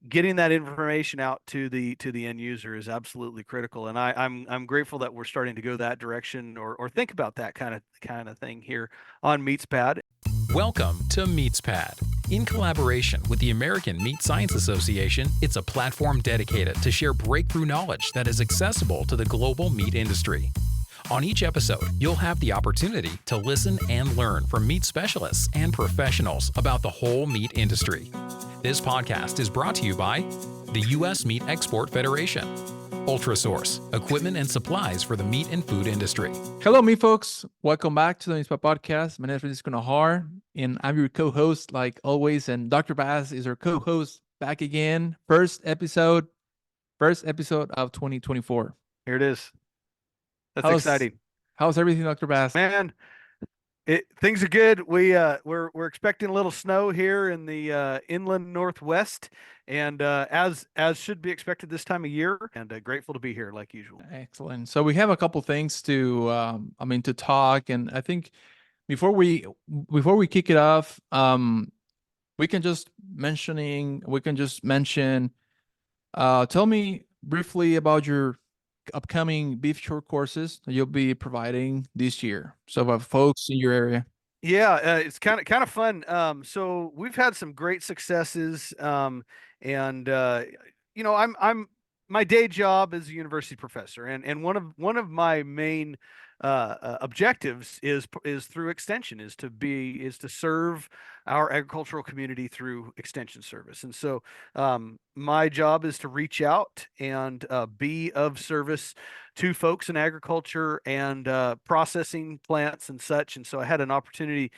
getting that information out to the end user is absolutely critical, and I'm grateful that we're starting to go that direction or think about that kind of thing here on MeatsPad. Welcome to MeatsPad. In collaboration with the American Meat Science Association, it's a platform dedicated to share breakthrough knowledge that is accessible to the global meat industry. On each episode, you'll have the opportunity to listen and learn from meat specialists and professionals about the whole meat industry. This podcast is brought to you by the U.S. Meat Export Federation, Ultrasource, equipment and supplies for the meat and food industry. Hello, me folks. Welcome back to the MeatsPad podcast. My name is Francisco Najar, and I'm your co-host, like always. And Dr. Bass is our co-host back again. First episode of 2024. Here it is. That's exciting. How's everything, Dr. Bass? Man, things are good. We're expecting a little snow here in the inland Northwest, and as should be expected this time of year. And grateful to be here like usual. Excellent. So we have a couple things to talk, and I think before we kick it off, we can just mention. Tell me briefly about your upcoming beef short courses that you'll be providing this year, so about folks in your area. Yeah, it's kind of fun. So we've had some great successes, and I'm my day job is a university professor, and one of my main objectives is through extension, is to serve our agricultural community through extension service. And so my job is to reach out and be of service to folks in agriculture and processing plants and such. And so I had an opportunity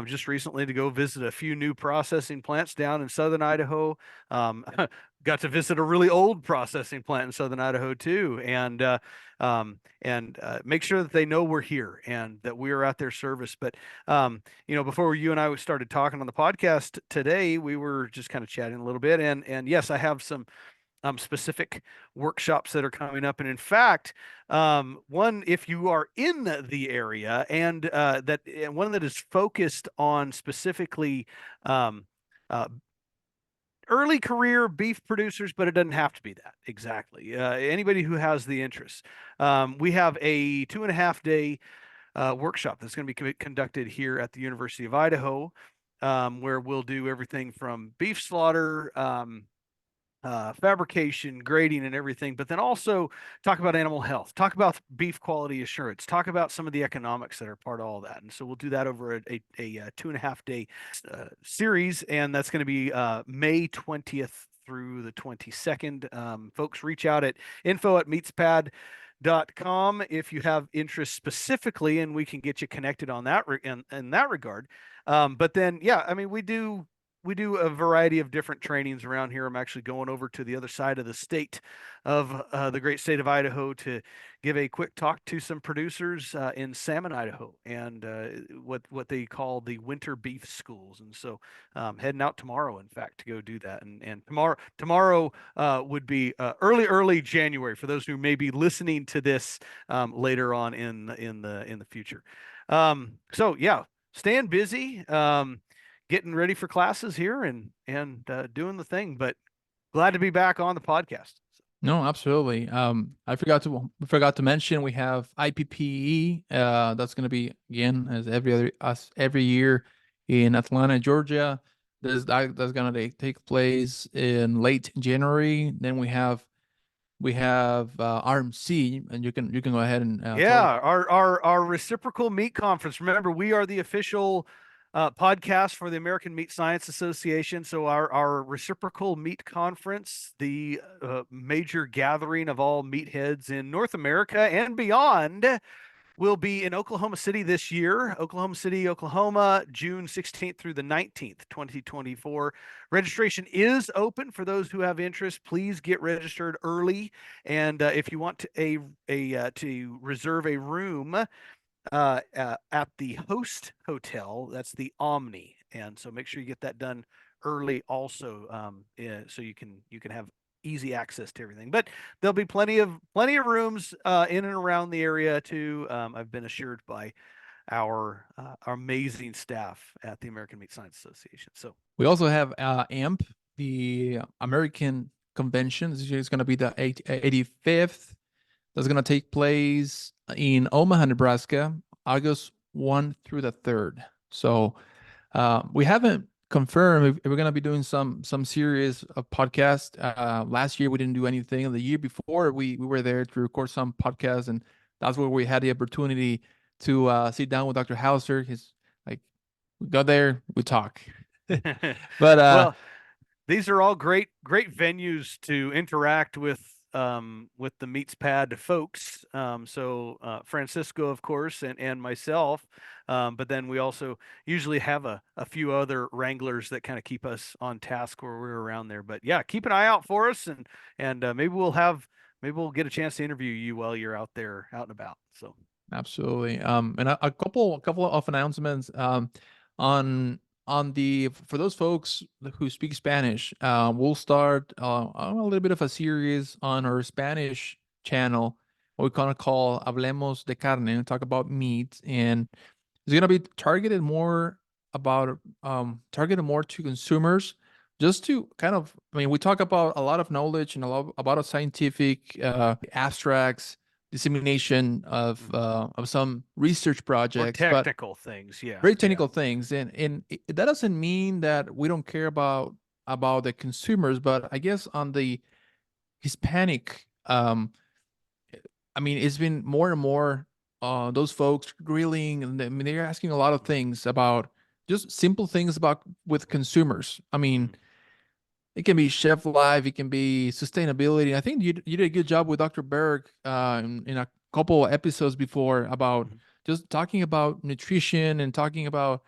just recently to go visit a few new processing plants down in southern Idaho. Got to visit a really old processing plant in southern Idaho too, and make sure that they know we're here and that we are at their service. But before you and I started talking on the podcast today, we were just kind of chatting a little bit, and yes, I have some specific workshops that are coming up. And in fact, one, if you are in the area and one that is focused on specifically early career beef producers, but it doesn't have to be that exactly. Anybody who has the interest. We have a 2.5-day workshop that's going to be conducted here at the University of Idaho, where we'll do everything from beef slaughter, fabrication, grading, and everything, but then also talk about animal health, talk about beef quality assurance, talk about some of the economics that are part of all that. And so we'll do that over a 2.5-day series, and that's going to be May 20th through the 22nd. Folks, reach out at info@meatspad.com if you have interest specifically, and we can get you connected on that in that regard. But then, yeah, I mean, we do a variety of different trainings around here. I'm actually going over to the other side of the state of the great state of Idaho to give a quick talk to some producers in Salmon, Idaho, and what they call the winter beef schools. And so heading out tomorrow, in fact, to go do that. And tomorrow would be early January for those who may be listening to this later on in the future. So yeah, staying busy. Getting ready for classes here and doing the thing, but glad to be back on the podcast. No, absolutely. I forgot to mention we have IPPE. That's going to be again as every year in Atlanta, Georgia. That's going to take place in late January. Then we have RMC, and you can go ahead and our reciprocal meat conference. Remember, we are the official podcast for the American Meat Science Association. So our reciprocal meat conference, the major gathering of all meatheads in North America and beyond, will be in Oklahoma City this year. Oklahoma City, Oklahoma, June 16th through the 19th, 2024. Registration is open for those who have interest. Please get registered early. And if you want to reserve a room at the host hotel, that's the Omni, and so make sure you get that done early also, so you can have easy access to everything. But there'll be plenty of rooms in and around the area too. I've been assured by our amazing staff at the American Meat Science Association. So we also have AMP the American convention. This year is going to be the 85th. That's going to take place in Omaha, Nebraska, August 1 through the 3rd. So we haven't confirmed if we're going to be doing some series of podcast. Last year we didn't do anything. The year before we were there to record some podcasts, and that's where we had the opportunity to sit down with Dr. Hauser. He's like, we go there, we talk. But Well, these are all great venues to interact with the MeatsPad folks. Francisco, of course, and myself. But then we also usually have a few other wranglers that kind of keep us on task where we're around there. But yeah, keep an eye out for us, and maybe we'll get a chance to interview you while you're out there out and about. So. absolutely. And a couple of announcements. On the for those folks who speak Spanish, we'll start a little bit of a series on our Spanish channel, what we kind of call Hablemos de Carne, and talk about meat, and it's gonna be targeted more to consumers, just to kind of, I mean, we talk about a lot of knowledge and a lot about a scientific abstracts, dissemination of some research More projects, but technical things, yeah, very yeah. technical things, and that doesn't mean that we don't care about the consumers, but I guess on the Hispanic, I mean, it's been more and more those folks grilling, and I mean, they're asking a lot of things about just simple things about with consumers. I mean, Mhm, it can be chef life, it can be sustainability. I think you did a good job with Dr. Berg in a couple episodes before about mhm. just talking about nutrition and talking about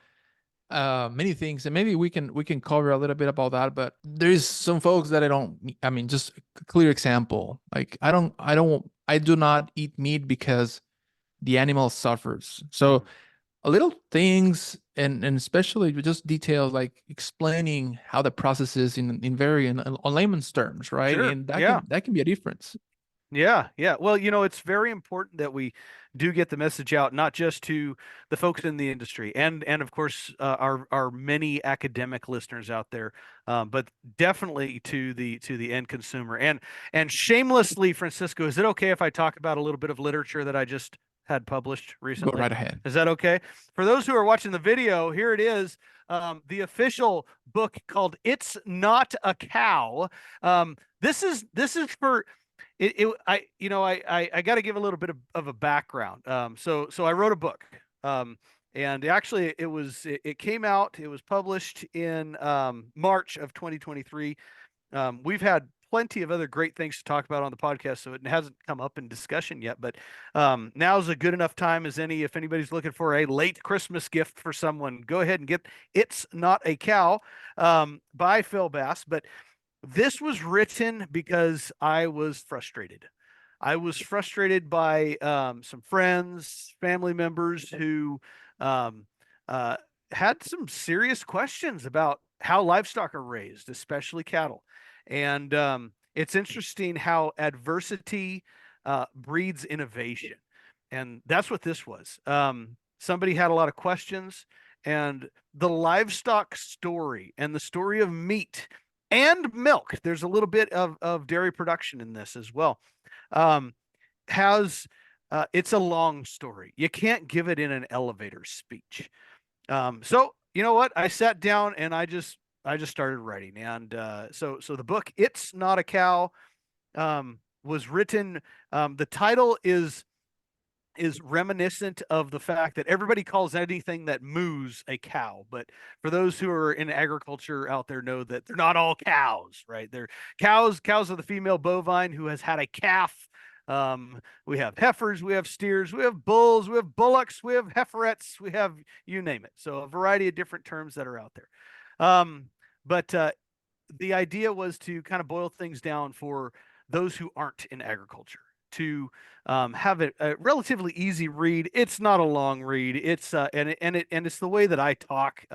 many things, and maybe we can cover a little bit about that. But there's some folks that I mean, just a clear example, like I do not eat meat because the animal suffers. So Mhm. a little things, and especially with just details like explaining how the process is in very on layman's terms, right? Sure. And Yeah. that can be a difference. Yeah. Yeah. Well, it's very important that we do get the message out, not just to the folks in the industry and of course our many academic listeners out there, but definitely to the end consumer. And shamelessly, Francisco, is it okay if I talk about a little bit of literature that I just had published Go recently? right ahead. Is that okay? For those who are watching the video, here it is. The official book called "It's Not a Cow." This is for I I got to give a little bit of a background. So I wrote a book. And actually it came out, it was published in March of 2023. We've had plenty of other great things to talk about on the podcast, so it hasn't come up in discussion yet. But now's a good enough time as any. If anybody's looking for a late Christmas gift for someone, go ahead and get "It's Not a Cow" by Phil Bass. But this was written because I was frustrated. I was frustrated by some friends, family members who um, uh, had some serious questions about how livestock are raised, especially cattle. And it's interesting how adversity breeds innovation. And that's what this was. Somebody had a lot of questions, and the livestock story and the story of meat and milk, there's a little bit of dairy production in this as well, um, has it's a long story. You can't give it in an elevator speech. So you know what? I sat down and I just started writing. And so the book "It's Not a Cow" was written. The title is reminiscent of the fact that everybody calls anything that moos a cow. But for those who are in agriculture out there, know that they're not all cows, right? They're cows. Cows are the female bovine who has had a calf. We have heifers, we have steers, we have bulls, we have bullocks, we have heiferettes, we have you name it. So a variety of different terms that are out there. But the idea was to kind of boil things down for those who aren't in agriculture to have a relatively easy read. It's not a long read. It's and it's the way that I talk,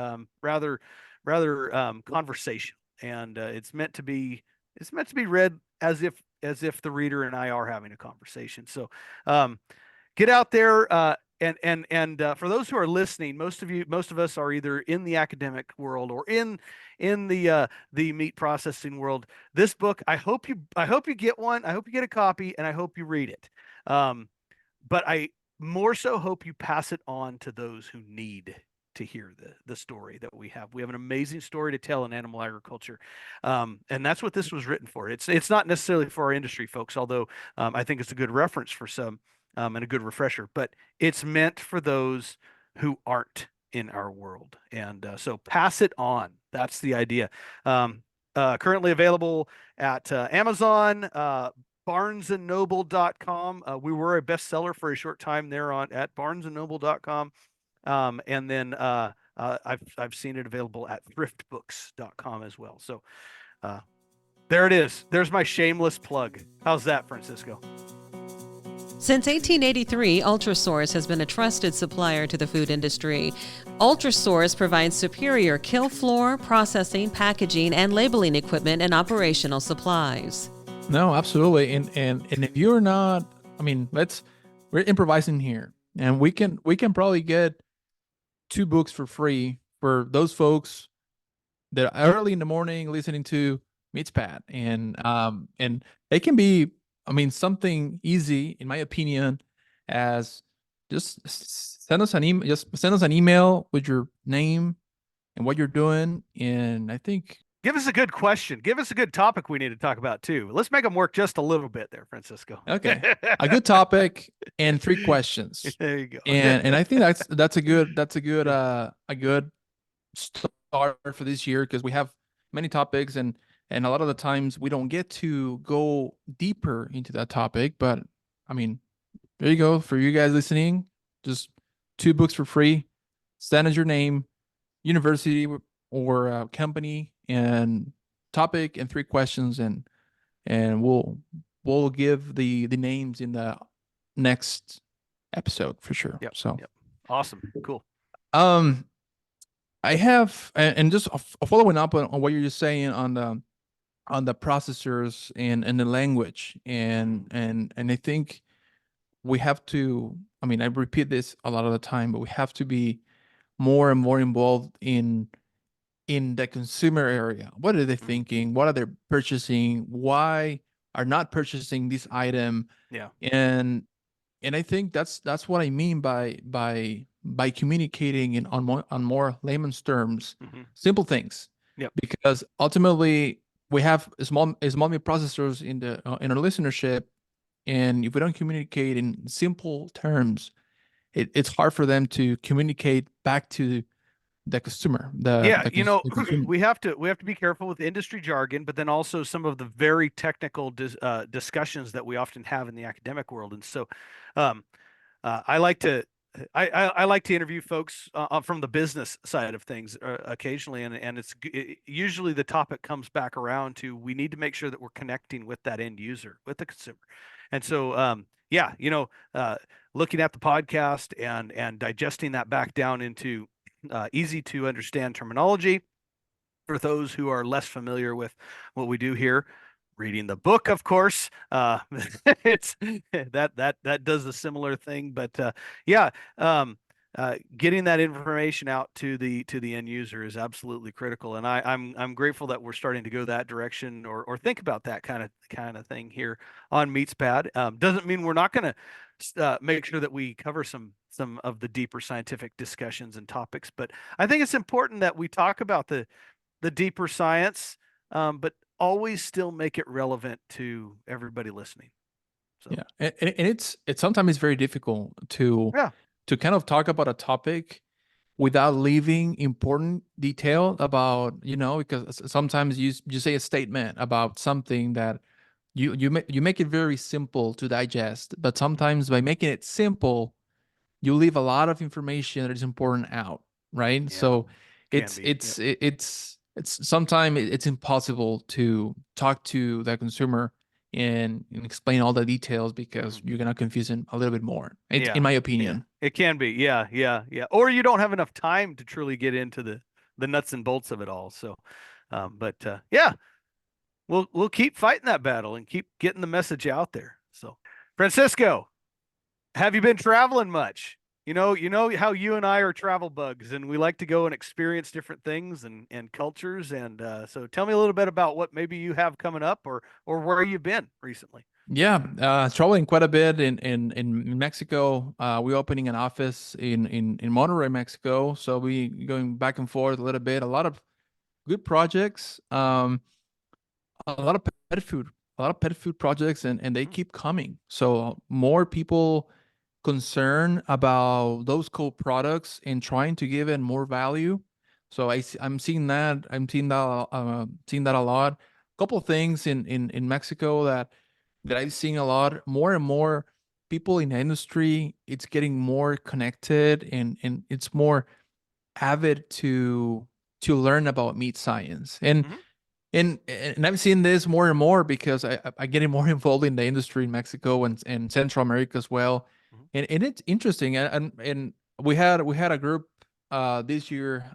rather conversational, and it's meant to be read as if the reader and I are having a conversation. So get out there. and for those who are listening, most of us are either in the academic world or in the meat processing world. This book, I hope you get one. I hope you get a copy, and I hope you read it. Um, but I more so hope you pass it on to those who need to hear the story that we have. We have an amazing story to tell in animal agriculture, and that's what this was written for. It's not necessarily for our industry folks, although I think it's a good reference for some, and a good refresher. But it's meant for those who aren't in our world, and so pass it on. That's the idea. Currently available at Amazon, barnesandnoble.com. We were a bestseller for a short time there on at barnesandnoble.com. And then I've seen it available at thriftbooks.com as well. So uh, there it is. There's my shameless plug. How's that, Francisco? Since 1883, Ultrasource has been a trusted supplier to the food industry. Ultrasource provides superior kill floor, processing, packaging, and labeling equipment and operational supplies. No, absolutely. And if you're not, I mean, we're improvising here, and we can probably get 2 books for free for those folks that are early in the morning listening to MeatsPad. And it can be, I mean, something easy, in my opinion, as just send us an email, just send us an email with your name and what you're doing. And I think, Give us a good question. Give us a good topic we need to talk about too. Let's make them work just a little bit there, Francisco. okay, a good topic and 3 questions. There you go. And I think that's a good start for this year, because we have many topics, and a lot of the times we don't get to go deeper into that topic. But I mean, there you go, for you guys listening. Just 2 books for free. Send us your name, university or company, and topic, and 3 questions, and we'll give the names in the next episode for sure. Yep. So Yep. Awesome. Cool. um I have, and just following up on what you're just saying on the processors and the language, and I think we have to, I mean, I repeat this a lot of the time, but we have to be more and more involved in the consumer area. What are they thinking? What are they purchasing? Why are not purchasing this item? Yeah. And I think that's what I mean by communicating on more layman's terms, Hmm. simple things. Yep. Because ultimately we have small meat processors in our listenership, and if we don't communicate in simple terms, it's hard for them to communicate back to the consumer. Yeah, The consumer. we have to be careful with industry jargon, but then also some of the very technical discussions that we often have in the academic world. And so, um, I like to I like to interview folks from the business side of things occasionally, and usually the topic comes back around to we need to make sure that we're connecting with that end user, with the consumer. And so, yeah, looking at the podcast and digesting that back down into easy to understand terminology for those who are less familiar with what we do here. Reading the book, of course, it's that does a similar thing. But yeah, getting that information out to the end user is absolutely critical, and I'm grateful that we're starting to go that direction, or think about that kind of thing here on MeatsPad. Doesn't mean we're not going to make sure that we cover some of the deeper scientific discussions and topics, but I think it's important that we talk about the deeper science, but always still make it relevant to everybody listening. So Yeah, and it's sometimes very difficult yeah, to kind of talk about a topic without leaving important detail about, because sometimes you say a statement about something that you make it very simple to digest, but sometimes by making it simple, you leave a lot of information that is important out, right? yeah, So can be. Yep. it's sometimes it's impossible to talk to the consumer and explain all the details, because Mhm. you're gonna confuse them a little bit more. It's Yeah, in my yeah, opinion. it can be. Yeah, yeah, yeah. Or you don't have enough time to truly get into the nuts and bolts of it all. So, but yeah, we'll keep fighting that battle and keep getting the message out there. So, Francisco, have you been traveling much? You know how you and I are travel bugs, and we like to go and experience different things and cultures. And so, tell me a little bit about what maybe you have coming up, or where you've been recently. Yeah, traveling quite a bit in Mexico. We're opening an office in Monterrey, Mexico. So we going back and forth a little bit. A lot of good projects. A lot of pet food, a lot of pet food projects, and they Mm, keep coming. So more people concerned about those co-products and trying to give it more value. So I'm seeing that. Seeing that a lot. A couple of things in Mexico that I've seen a lot. More and more people in the industry, it's getting more connected and it's more avid to learn about meat science. mhm, And I'm seeing this more and more because I getting more involved in the industry in Mexico and Central America as well, mhm, and it's interesting. And we had a group this year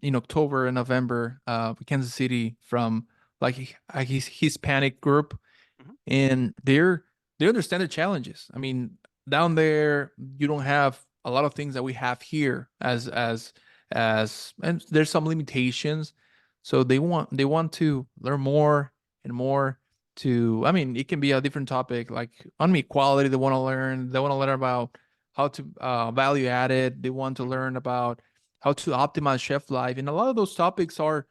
in October and November, Kansas City, from like a Hispanic group, mhm. and they understand the challenges. I mean, down there you don't have a lot of things that we have here as and there's some limitations. So they want to learn more and more. To I mean, it can be a different topic like on meat quality. They want to learn about how to value add it. They want to Mhm. learn about how to optimize shelf life, and a lot of those topics are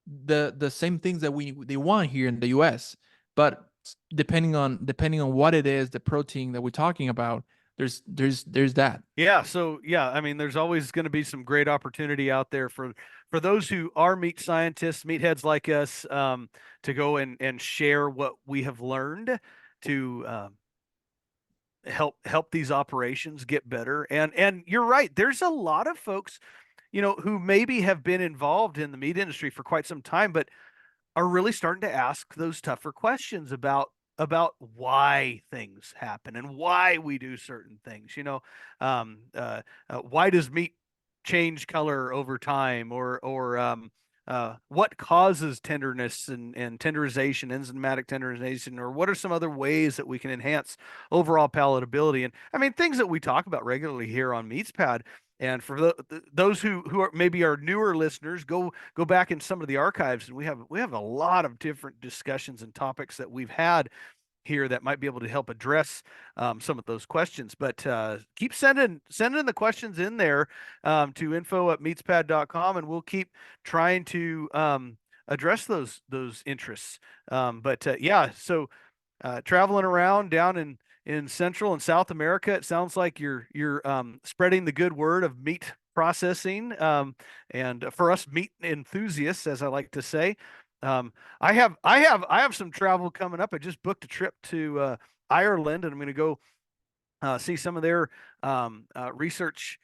the same things that we they want here in the US. But depending on what it is, the protein that we're talking about, there's that. Yeah, so yeah, I mean, there's always going to be some great opportunity out there for those who are meat scientists, meatheads like us, to go and share what we have learned to help these operations get better. And you're right, there's a lot of folks, who maybe have been involved in the meat industry for quite some time, but are really starting to ask those tougher questions about why things happen and why we do certain things. Why does meat change color over time, or what causes tenderness and tenderization, enzymatic tenderization, or what are some other ways that we can enhance overall palatability? And I mean, things that we talk about regularly here on MeatsPad. And for those who are maybe our newer listeners, go back in some of the archives, and we have a lot of different discussions and topics that we've had here that might be able to help address some of those questions. But keep sending the questions in there, to info@meatspad.com, and we'll keep trying to address those interests. But yeah, so traveling around down in Central and South America, it sounds like you're spreading the good word of meat processing. And for us meat enthusiasts, as I like to say, um, I have some travel coming up. I just booked a trip to Ireland, and I'm going to go see some of their research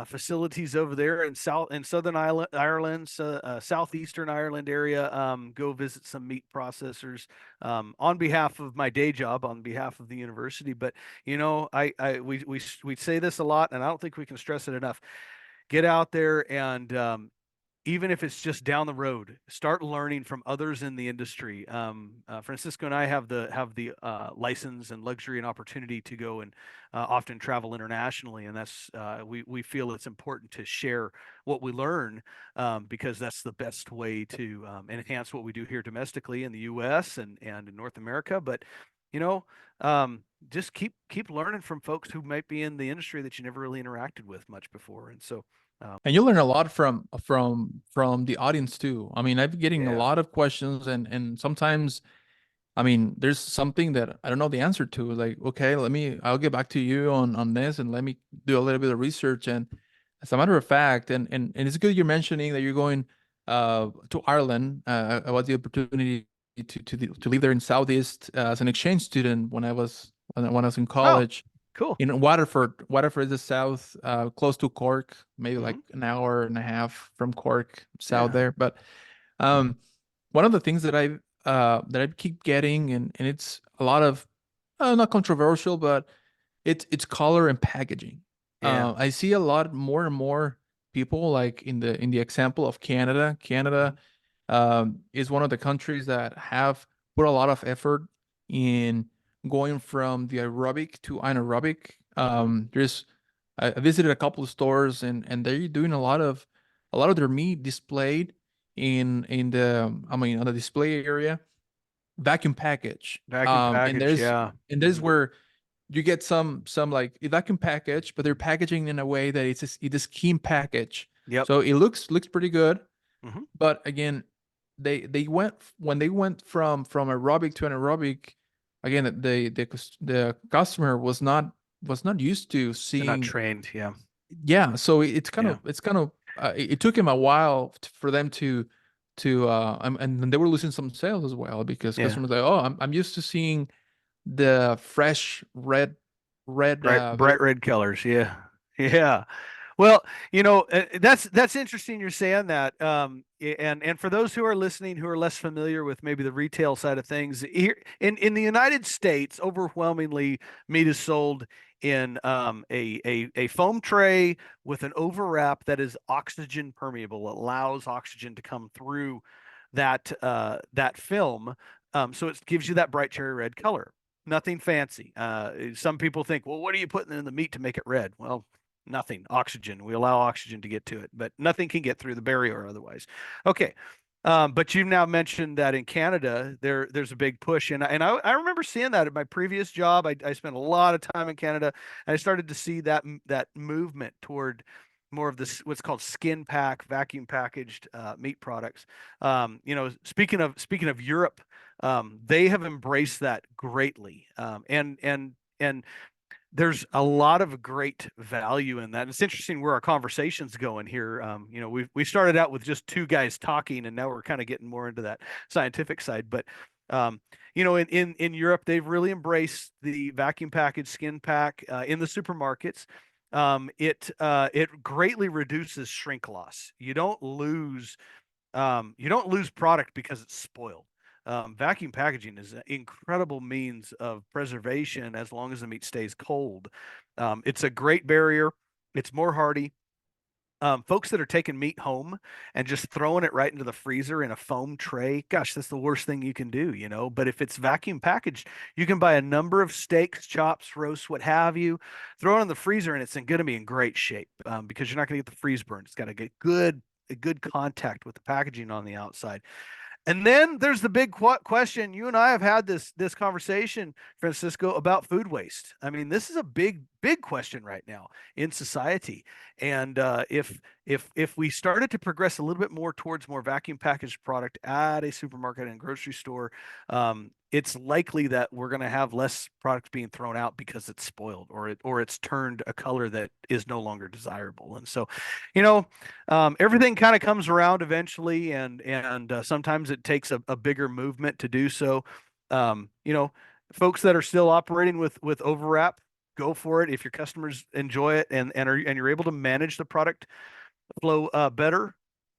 facilities over there in Southern Ireland, southeastern Ireland area. Go visit some meat processors on behalf of my day job, on behalf of the university. But we say this a lot, and I don't think we can stress it enough. Get out there and even if it's just down the road, start learning from others in the industry. Francisco and I have the license and luxury and opportunity to go and often travel internationally, and that's we feel it's important to share what we learn, because that's the best way to enhance what we do here domestically in the U.S. and in North America. But you know, just keep learning from folks who might be in the industry that you never really interacted with much before, and so. And you learn a lot from the audience too. I mean, I'm getting a Yeah. lot of questions, and sometimes, I mean, there's something that I don't know the answer to. Like, okay, I'll get back to you on this, and let me do a little bit of research. And as a matter of fact, and it's good you're mentioning that you're going to Ireland. I had the opportunity to live there in Southeast as an exchange student when I was in Oh, college cool. in Waterford. Waterford is the south, close to Cork, maybe like Hmm. an hour and a half from Cork, south Yeah. there. But um, one of the things that I keep getting, and it's a lot of not controversial, but it's color and packaging. Yeah. I see a lot more and more people like in the example of Canada. Hmm. Canada is one of the countries that have put a lot of effort in going from the aerobic to anaerobic. Hmm. There's I visited a couple of stores, and they're doing a lot of their meat displayed in the, I mean, on the display area, vacuum package. Vacuum And package, there's yeah. and this is Mhm. where you get some like a vacuum package, but they're packaging in a way that it's a scheme package. Yep. So it looks pretty good. Hmm. But again, they went when they went from aerobic to anaerobic. Again, the customer was not used to They're not seeing. trained. Yeah. Yeah, so Yeah. it's kind of it took him a while for them to and they were losing some sales as well because Yeah. customers like, oh, I'm used to seeing the fresh red Bright red colors. Yeah. Yeah. Well, that's interesting you're saying that. And for those who are listening who are less familiar with maybe the retail side of things, here in the United States, overwhelmingly meat is sold in a foam tray with an overwrap that is oxygen permeable. It allows oxygen to come through that film, so it gives you that bright cherry red color. Nothing fancy. Some people think, well, what are you putting in the meat to make it red? Well, nothing. Oxygen. We allow oxygen to get to it, but nothing can get through the barrier otherwise. Okay. But you've now mentioned that in Canada there's a big push, and I remember seeing that at my previous job. I spent a lot of time in Canada, and I started to see that movement toward more of this what's called skin pack, vacuum packaged meat products. Speaking of Europe, they have embraced that greatly, and there's a lot of great value in that. And it's interesting where our conversation's going here. We started out with just two guys talking, and now we're kind of getting more into that scientific side. But in Europe, they've really embraced the vacuum packaged skin pack in the supermarkets. It greatly reduces shrink loss. You don't lose product because it's spoiled. Vacuum packaging is an incredible means of preservation as long as the meat stays cold. It's a great barrier. It's more hardy. Folks that are taking meat home and just throwing it right into the freezer in a foam tray, gosh, that's the worst thing you can do. But if it's vacuum packaged, you can buy a number of steaks, chops, roasts, what have you, throw it in the freezer, and it's going to be in great shape because you're not going to get the freeze burn. It's got to get a good contact with the packaging on the outside. And then there's the big question. You and I have had this conversation, Francisco, about food waste. I mean, this is a big question right now in society. And if we started to progress a little bit more towards more vacuum packaged product at a supermarket and grocery store, it's likely that we're going to have less product being thrown out because it's spoiled or it's turned a color that is no longer desirable. And so, you know, everything kind of comes around eventually, and sometimes it takes a bigger movement to do so. Um, you know, Folks that are still operating with overwrap, go for it. If your customers enjoy it and you're able to manage the product flow better,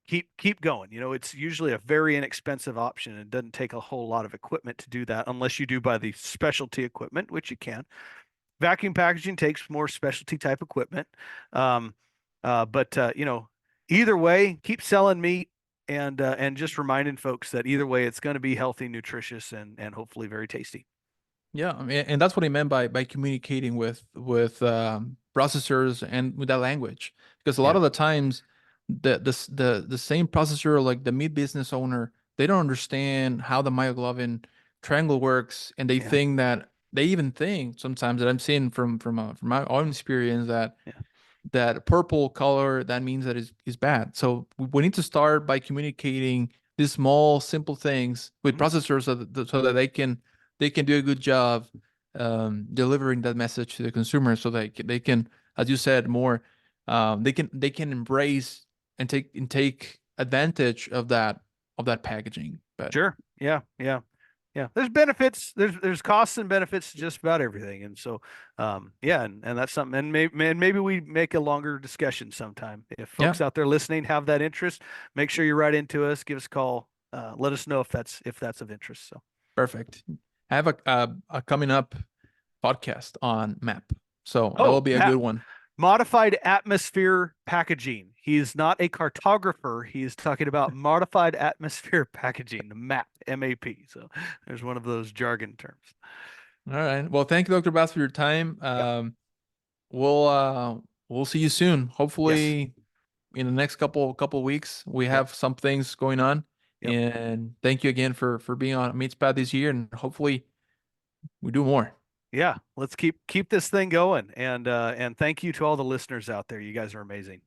keep going. It's usually a very inexpensive option. It doesn't take a whole lot of equipment to do that, unless you do buy the specialty equipment, which you can. Vacuum packaging takes more specialty type equipment. Um, but either way, keep selling meat and just reminding folks that either way, it's going to be healthy, nutritious, and hopefully very tasty. Yeah, I mean, and that's what I meant by communicating with processors and with that language, because a lot Yeah, of the times the same processor, like the meat business owner, they don't understand how the myoglobin triangle works, and yeah, they even think sometimes that I'm seeing from my own experience that yeah. that purple color, that means that is bad. So we need to start by communicating these small simple things with Mhm. processors so that they can do a good job delivering that message to the consumer, so that they can, as you said, more they can embrace and take advantage of that packaging. But Sure. Yeah, yeah. Yeah, there's benefits. There's costs and benefits to just about everything, and so yeah, and that's something. And maybe we make a longer discussion sometime. If yeah, folks out there listening have that interest, make sure you write into us, give us a call, let us know if that's of interest. So, perfect. I have a coming up podcast on map, so that will oh, be a good one. modified atmosphere packaging. He's not a cartographer. He's talking about modified atmosphere packaging, the MAP, MAP. So there's one of those jargon terms. All right. Well, thank you, Dr. Bass, for your time. Yep. We'll we'll see you soon. Yes. Hopefully, in the next couple weeks, we Yep. have some things going on. Yep. And thank you again for being on MeatsPad this year, and hopefully we do more. Yeah. Let's keep this thing going. And thank you to all the listeners out there. You guys are amazing.